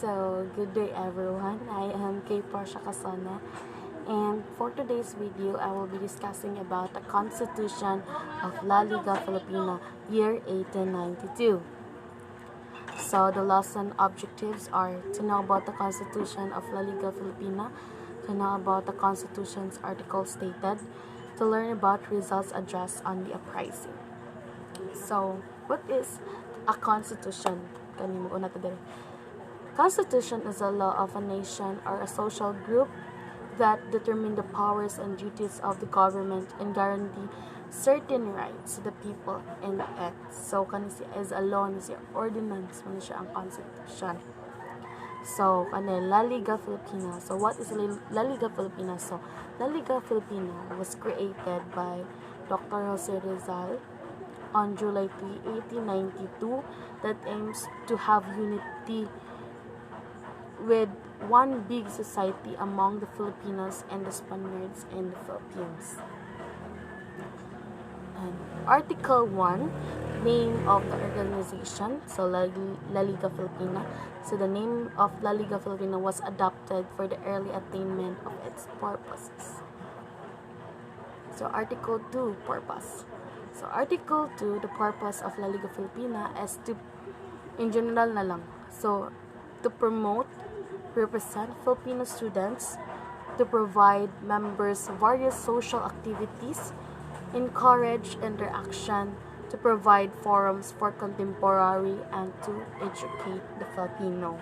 So, good day everyone. I am Kay Portia Casona, and for today's video, I will be discussing about the Constitution of La Liga Filipina, year 1892. So, the lesson objectives are to know about the Constitution of La Liga Filipina, to know about the Constitution's article stated, to learn about Rizal's address on the Uprising. So, what is a constitution? Constitution is a law of a nation or a social group that determine the powers and duties of the government and guarantee certain rights to the people and it. So, kanisi is a law, siya ordinance, man siya ang constitution. So, La Liga Filipina. So, what is La Liga Filipina? So, La Liga Filipina was created by Dr. Jose Rizal on July 3, 1892 that aims to have unity with one big society among the Filipinos and the Spaniards in the Philippines. And Article 1, name of the organization, so La Liga Filipina. So the name of La Liga Filipina was adopted for the early attainment of its purposes. So Article 2, purpose. So Article 2, the purpose of La Liga Filipina is to, in general na lang, so to promote, represent Filipino students, to provide members various social activities, encourage interaction, to provide forums for contemporary, and to educate the Filipino.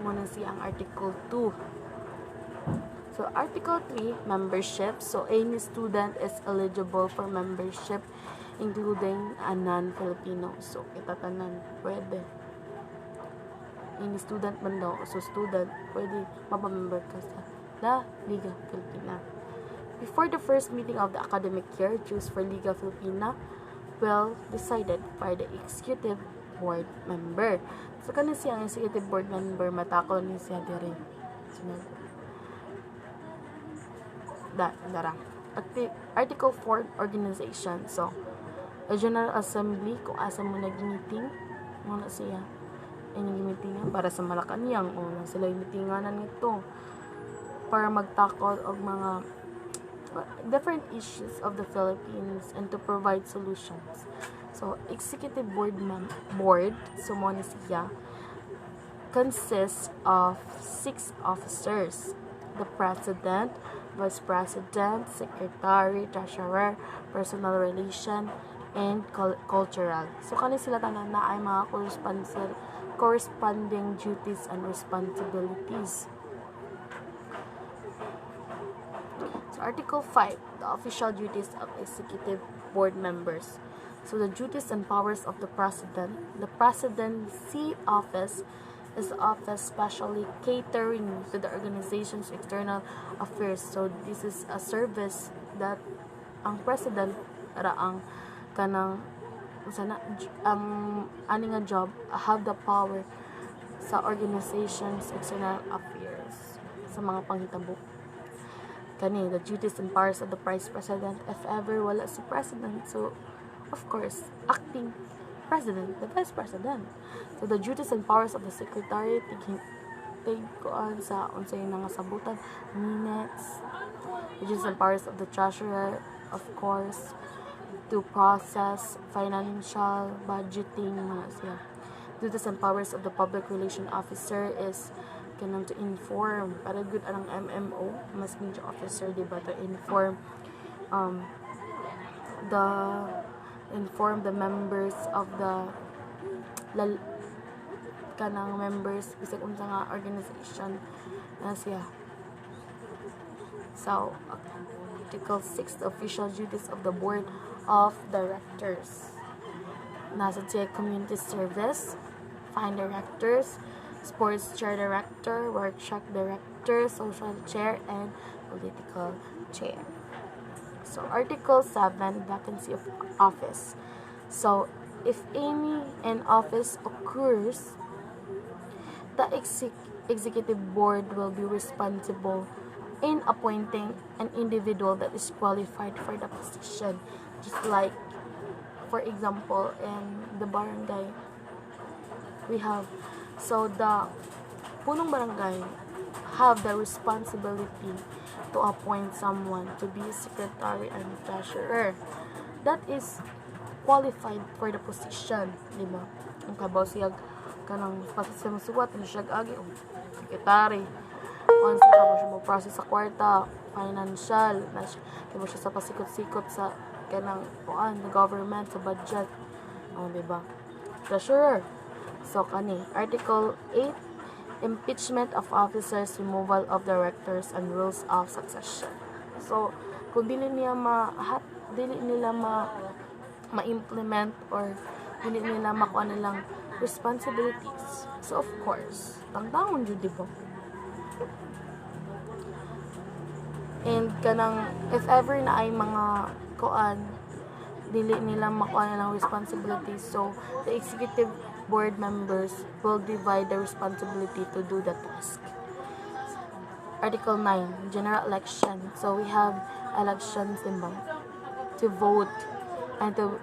Muna siya ang Article 2. So, Article 3, membership. So, any student is eligible for membership, including a non-Filipino. So, itatanan, pwede. Any student man daw. So, student, pwede mapamember ka sa La Liga Filipina. Before the first meeting of the academic year, dues for Liga Filipina well decided by the executive board member. So, kanin siya ang executive board member, matakol ni siya diri. Article 4, organization. So, a general assembly, kung asa mo nag-meeting, muna siya. Meetingan para sa Malacanang o sila yung meetinganan nito para magtakol og mga different issues of the Philippines and to provide solutions. So, executive board, so muna siya, consists of 6 officers: the president, vice president, secretary, treasurer, personal relation, and cultural. So, kani sila tanan na ay mga corresponding duties and responsibilities. So, Article 5, the official duties of executive board members. So, the duties and powers of the president. The presidency office is the office specially catering to the organization's external affairs. So, this is a service that ang president ang kanang ang ani nga job have the power sa organization's external affairs sa mga panghitabo. Kani, the duties and powers of the vice president, if ever wala si president, so of course acting president, the vice president. So the duties and powers of the secretary, tigkuan sa unsay nga sabutan, minutes. The duties and powers of the treasurer, of course, to process financial budgeting mga siya. Duties and powers of the public relation officer is kanang to inform, para good anang MMO, mas media officer, diba, to inform the members of the kanang members bisag unsa nga organization na siya. So, Article 6, the official duties of the board of directors. Nasa siya community service, fine directors, sports chair director, workshop director, social chair, and political chair. So, Article 7, vacancy of office. So, if an office occurs, the executive board will be responsible in appointing an individual that is qualified for the position. Just like, for example, in the barangay, we have, so the punong barangay have the responsibility to appoint someone to be secretary and treasurer that is qualified for the position, di ba? Ang kabaw siya kanang pasasasuwat ni siya agi secretary. Once ka mo siya mo process sa kwarta, financial, di ba siya sa pasikot-sikot sa kanang the government sa budget. Di ba? Treasurer. So kani Article 8, impeachment of officers, removal of directors, and rules of succession. So kung dili nila ma-implement or dili nila makuha nilang responsibilities. So of course, tangtangon jud di ba? And kanang if ever na ay mga dili nila makuha nilang responsibilities, so the executive board members will divide the responsibility to do the task. Article 9, general election. So we have elections to vote and to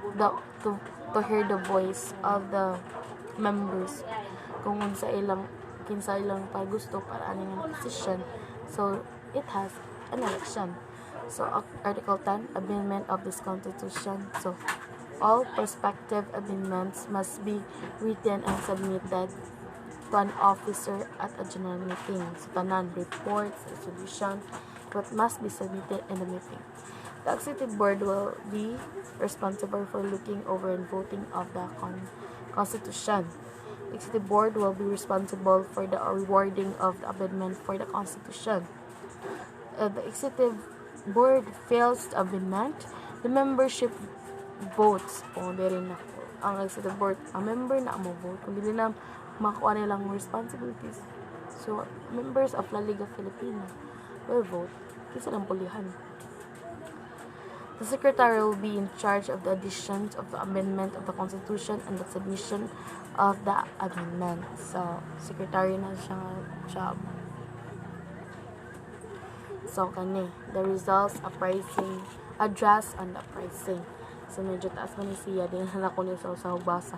hear the voice of the members kung kinsa ilang pa gusto para aning decision. So it has an election. So Article 10, amendment of this constitution. So all prospective amendments must be written and submitted to an officer at a general meeting. So tanan reports, resolution, what must be submitted in the meeting. The executive board will be responsible for looking over and voting of the constitution. The executive board will be responsible for the rewarding of the amendment for the constitution. If the executive board fails the amendment, the membership votes kung dili na ang executive board, ang member na mo vote kung dili na makuha nilang responsibilities. So members of La Liga Filipina will vote kinsa lang pulihan. The secretary will be in charge of the additions of the amendment of the constitution and the submission of the amendment. So secretary na siya job. So kani the results, uprising, address and uprising. So medyo taas man siya din na ko niya sa basa.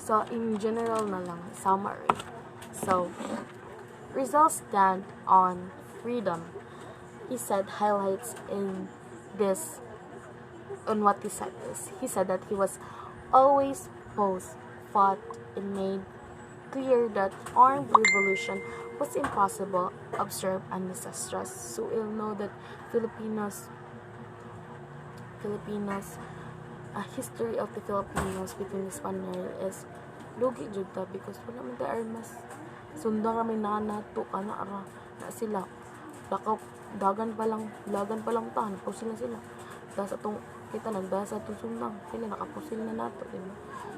So in general na lang summary. So Rizal stand on freedom. He said highlights in this on what he said is he said that he was always fought and made clear that armed revolution was impossible, absurd and disastrous. So we'll know that Filipinos history of the Filipinos between the Spaniard is lugi jud ta because wala man ta armas. Sundang kami nato kana ara na sila. Lakaw dagan pa lang tahan po sila. Dahil sa itong kita nagdahil sa itong sundang sila nakapusil na nato, diba?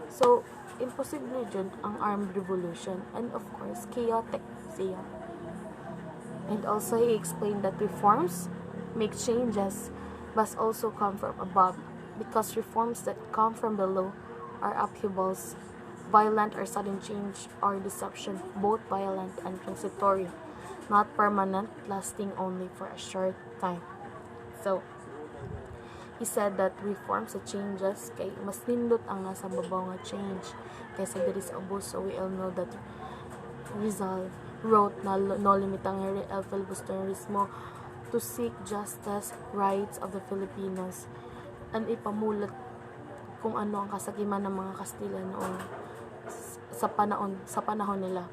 So imposible dyan ang armed revolution and of course chaotic siya. And also he explained that reforms make changes must also come from above, because reforms that come from below are upheavals, violent or sudden change or disruption, both violent and transitory, not permanent, lasting only for a short time. So he said that reforms sa changes kay mas nindot ang nasa babaw nga change kaysa diri sa ubos. So we all know that Rizal wrote na no limitang el filibusterismo to seek justice, rights of the Filipinos, and ipamulat kung ano ang kasakiman ng mga Kastila noon sa panahon nila.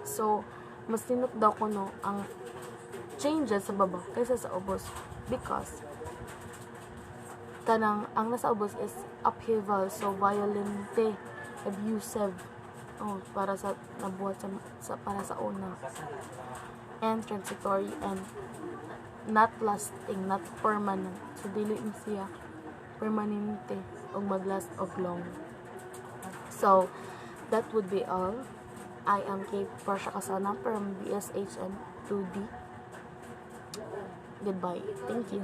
So mas tinut daw ko ang changes sa baba kaysa sa ubos because ang nasa ubos is upheaval, so violente, abusive, para sa nabuhat para sa una, and transitory and not lasting, not permanent. So dili siya permanente o maglast of long. So that would be all. I am Kate Portia Casana from BSHN 2D. Goodbye. Thank you.